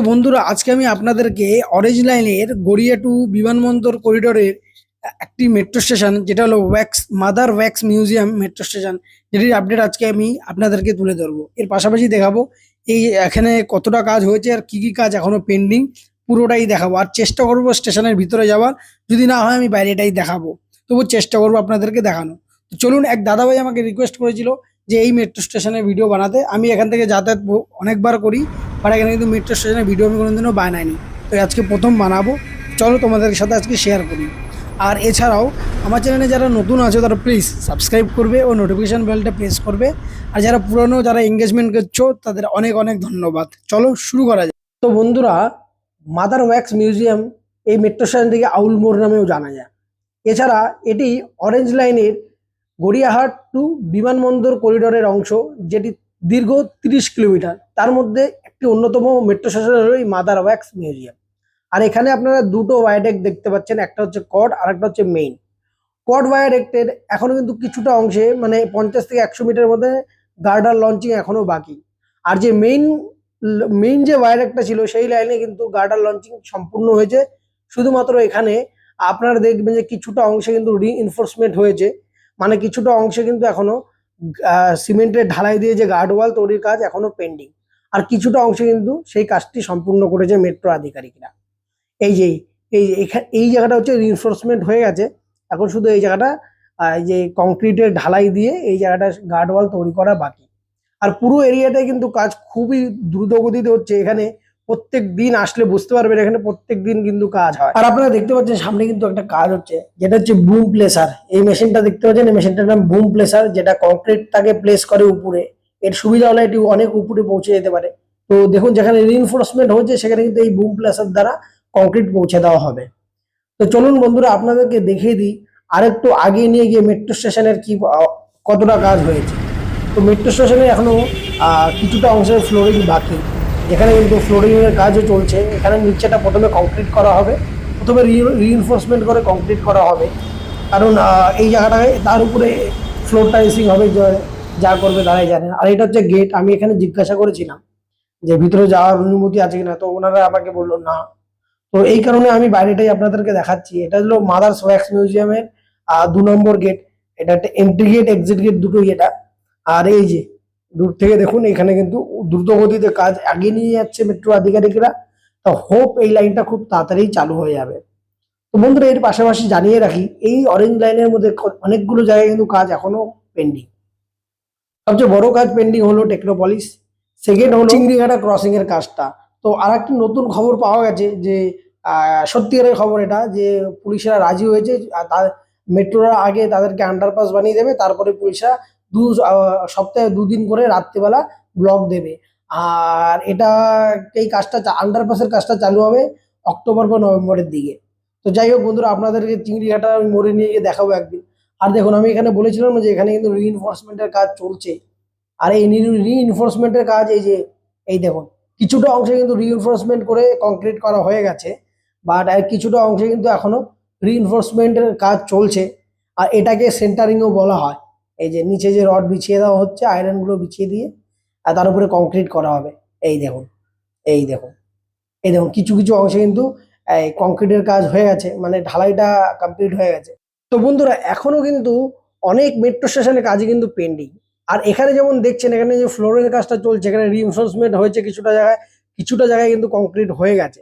বন্ধুরা, আজকে আমি আপনাদেরকে অরেঞ্জ লাইনের গড়িয়া টু বিমানবন্দর করিডোরের একটি মেট্রো স্টেশন, যেটা হলো mother wax museum metro station, যেটির আপডেট আজকে আমি আপনাদেরকে তুলে ধরবো। এর পাশাপাশি দেখাবো এই এখানে কতটা কাজ হয়েছে আর কি কি কাজ এখনো পেন্ডিং, পুরোটাই দেখাবো। আর চেষ্টা করবো স্টেশনের ভিতরে যাওয়ার, যদি না হয় আমি বাইরেটাই দেখাবো, তবু চেষ্টা করবো আপনাদেরকে দেখানো। তো চলুন, এক দাদাভাই আমাকে রিকোয়েস্ট করেছিল যে এই মেট্রো স্টেশনের ভিডিও বানাতে। আমি এখান থেকে যাতায়াত অনেকবার করি, বাট এখানে কিন্তু মেট্রো স্টেশনের ভিডিও আমি কোনোদিনও বানাইনি। তো আজকে প্রথম বানাবো, চলো তোমাদের সাথে আজকে শেয়ার করি। আর এছাড়াও আমার চ্যানেলে যারা নতুন আছে তারা প্লিজ সাবস্ক্রাইব করবে ও নোটিফিকেশান বেলটা প্রেস করবে। আর যারা পুরনো, যারা এঙ্গেজমেন্ট করছো, তাদের অনেক অনেক ধন্যবাদ। চলো শুরু করা যায়। তো বন্ধুরা, মাদার ওয়্যাক্স মিউজিয়াম এই মেট্রো স্টেশন থেকে আউল মোড় নামেও জানা যায়। এছাড়া এটি অরেঞ্জ লাইনের গড়িয়াহাট টু বিমানবন্দর করিডোরের অংশ, যেটি দীর্ঘ 30 কিলোমিটার। তার মধ্যে একটি অন্যতম মেট্রো স্টেশন হলো এই মাদার ওয়্যাক্স মিউজিয়াম। আর এখানে আপনারা দুটো ভায়াডেক্ট দেখতে পাচ্ছেন, একটা হচ্ছে কড আর একটা হচ্ছে মেইন। কড ভায়াডেক্টের এখনো কিন্তু কিছুটা অংশে, মানে 50 থেকে 100 মিটার মধ্যে গার্ডার লঞ্চিং এখনো বাকি। আর যে মেইন যে ভায়াডেক্টটা ছিল, সেই লাইনে কিন্তু গার্ডার লঞ্চিং সম্পূর্ণ হয়েছে। শুধুমাত্র এখানে আপনারা দেখবেন যে কিছুটা অংশে কিন্তু রিইনফোর্সমেন্ট হয়েছে, মানে কিছুটা অংশে কিন্তু এখনো সিমেন্টের ঢালাই দিয়ে যে গার্ড ওয়াল তৈরির কাজ এখনো পেন্ডিং। আর কিছুটা অংশে কিন্তু সেই কাজটি সম্পূর্ণ করেছে মেট্রো আধিকারিকরা। এই যে এই জায়গাটা হচ্ছে রিইনফোর্সমেন্ট হয়ে গেছে, এখন শুধু এই জায়গাটা এই যে কংক্রিটের ঢালাই দিয়ে এই জায়গাটা গার্ড ওয়াল তৈরি করা বাকি। আর পুরো এরিয়াটাই কিন্তু কাজ খুবই দ্রুত গতিতে হচ্ছে। এখানে প্রত্যেক দিন আসলে বুঝতে পারবেন, এখানে প্রত্যেক দিন কিন্তু কাজ হয়। আর আপনারা দেখতে পাচ্ছেন সামনে কিন্তু একটা কাজ হচ্ছে, যেটা হচ্ছে বুম প্লেসার। এই মেশিনটা দেখতে পাচ্ছেন, এই মেশিনটার নাম বুম প্লেসার, যেটা কংক্রিটটাকে প্লেস করে উপরে। এর সুবিধা হলো এটি অনেক উপরে পৌঁছে যেতে পারে। তো দেখুন, যেখানে রিইনফোর্সমেন্ট হচ্ছে সেখানে কিন্তু এই বুম প্লেসার দ্বারা কংক্রিট পৌঁছে দেওয়া হবে। তো চলুন বন্ধুরা, আপনাদেরকে দেখিয়ে দিই আরেকটু আগে নিয়ে গিয়ে মেট্রো স্টেশনের কি কতটা কাজ হয়েছে। তো মেট্রো স্টেশনে এখনো কিছুটা অংশের ফ্লোরিং বাকি, যেখানে কিন্তু ফ্লোরিং এর কাজও চলছে। এখানে নিচেটা প্রথমে কংক্রিট করা হবে, প্রথমে রিইনফোর্সমেন্ট করে কংক্রিট করা হবে, কারণ এই জায়গাটায় তার উপরে ফ্লোর টাইলসিং হবে, যা করবে তারাই জানেন। আর এটা হচ্ছে গেট। আমি এখানে জিজ্ঞাসা করেছিলাম যে ভিতরে যাওয়ার অনুমতি আছে কিনা, তো ওনারা আমাকে বললো না। তো এই কারণে আমি বাইরেটাই আপনাদেরকে দেখাচ্ছি। এটা হলো মাদার্স ওয়্যাক্স মিউজিয়ামের 2 নম্বর গেট। এটা একটা এন্ট্রি গেট, এক্সিট গেট দুটোই এটা। আর এই যে দূর থেকে দেখুন, এখানে কিন্তু দ্রুত গতিতে কাজ এগিয়ে নিয়ে যাচ্ছে মেট্রো আধিকারিকরা। তো হোপ এই লাইনটা খুব তাড়াতাড়ি চালু হয়ে যাবে। তো বন্ধুরা, এর পাশাপাশি জানিয়ে রাখি, এই অরেঞ্জ লাইনের মধ্যে অনেকগুলো জায়গায় কিন্তু কাজ এখনো পেন্ডিং। সবচেয়ে বড় কাজ পেন্ডিং হলো টেকনোপলিস, সেকেন্ড হলো চিংড়িঘাটা ক্রসিং এর কাজটা। তো আর একটি নতুন খবর পাওয়া গেছে, যে সত্যিকারের খবর এটা, যে পুলিশরা রাজি হয়েছে। তার মেট্রোরা আগে তাদেরকে আন্ডারপাস বানিয়ে দেবে, তারপরে পুলিশরা সপ্তাহে 2 দিন করে রাত্রিবেলা ব্লক দেবে। আর এটা এই কাজটা, আন্ডারপাসের কাজটা চালু হবে অক্টোবর বা নভেম্বরের দিকে। তো যাই হোক বন্ধুরা, আপনাদেরকে চিংড়িঘাটা আমি মোড়ে নিয়ে গিয়ে দেখাবো একদিন। আর দেখুন, আমি এখানে বলেছিলাম যে এখানে কিন্তু রিইনফোর্সমেন্টের কাজ চলছে। আর এই রিইনফোর্সমেন্টের কাজ এই দেখুন, কিছুটা অংশে কিন্তু রিইনফোর্সমেন্ট করে কংক্রিট করা হয়ে গেছে, বাট আর কিছুটা অংশে কিন্তু এখনো রিইনফোর্সমেন্টের কাজ চলছে। আর এটাকে সেন্টারিংও বলা হয়। এই যে নিচে যে রড বিছিয়ে দেওয়া হচ্ছে, আয়রন গুলো বিছিয়ে দিয়ে, আর তার উপরে কংক্রিট করা হবে। এই দেখুন, এই দেখুন, এই দেখুন, কিছু কিছু অংশে কিন্তু এই কংক্রিটের কাজ হয়ে গেছে, মানে ঢালাইটা কমপ্লিট হয়ে গেছে। তো বন্ধুরা, এখনো কিন্তু অনেক মেট্রো স্টেশনের কাজই কিন্তু পেন্ডিং। আর এখানে যেমন দেখছেন, এখানে যে ফ্লোরের কাজটা চলছে, এখানে রিইনফোর্সমেন্ট হয়েছে কিছুটা জায়গায় কিন্তু কংক্রিট হয়ে গেছে।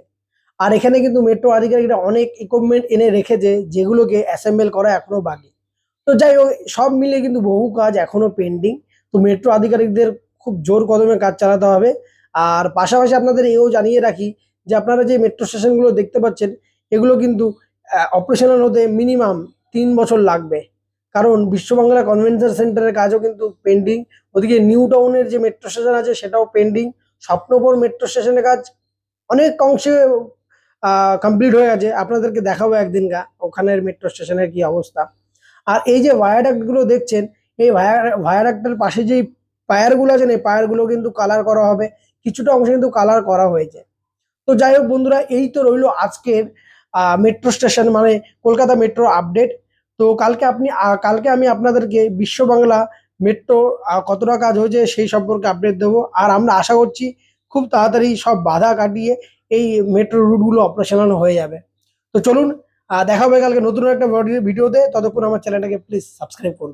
আর এখানে কিন্তু মেট্রো আধিকারিকরা অনেক ইকুইপমেন্ট এনে রেখেছে, যেগুলোকে অ্যাসেম্বল করা এখনো বাকি। তো যাই হোক, সব মিলে কিন্তু বহু কাজ এখনো পেন্ডিং। তো মেট্রো আধিকারিকদের খুব জোর কদমে কাজ চালাতে হবে। আর পাশাপাশি আপনাদের এও জানিয়ে রাখি যে আপনারা যে মেট্রো স্টেশনগুলো দেখতে পাচ্ছেন, এগুলো কিন্তু অপারেশনাল হতে মিনিমাম 3 বছর লাগবে, কারণ বিশ্ববাংলা কনভেনশন সেন্টারের কাজও কিন্তু পেন্ডিং। ওদিকে নিউ টাউনের যে মেট্রো স্টেশন আছে সেটাও পেন্ডিং। স্বপ্নপুর মেট্রো স্টেশনের কাজ অনেক অংশে কমপ্লিট হয়ে গেছে। আপনাদেরকে দেখাবো একদিনকা ওখানের মেট্রো স্টেশনের কি অবস্থা। আর এই যে ভায়াডাক্ট গুলো দেখছেন, এই ভায়াডাক্টের পাশে যে পায়ারগুলো আছে, এই পায়ারগুলো কিন্তু কালার করা হবে, কিছুটা অংশ কিন্তু কালার করা হয়েছে। তো যাই হোক বন্ধুরা, এই তো রইলো আজকের মেট্রো স্টেশন, মানে কলকাতা মেট্রো আপডেট। তো কালকে আমি আপনাদেরকে বিশ্ব বাংলা মেট্রো কতটা কাজ হয়েছে সেই সম্পর্কে আপডেট দেবো। আর আমরা আশা করছি খুব তাড়াতাড়ি সব বাধা কাটিয়ে এই মেট্রো রুটগুলো অপারেশনাল হয়ে যাবে। তো চলুন দেখা হবে কালকে নতুন একটা ভিডিওতে। ততক্ষণ আমার চ্যানেলটাকে প্লিজ সাবস্ক্রাইব করুন।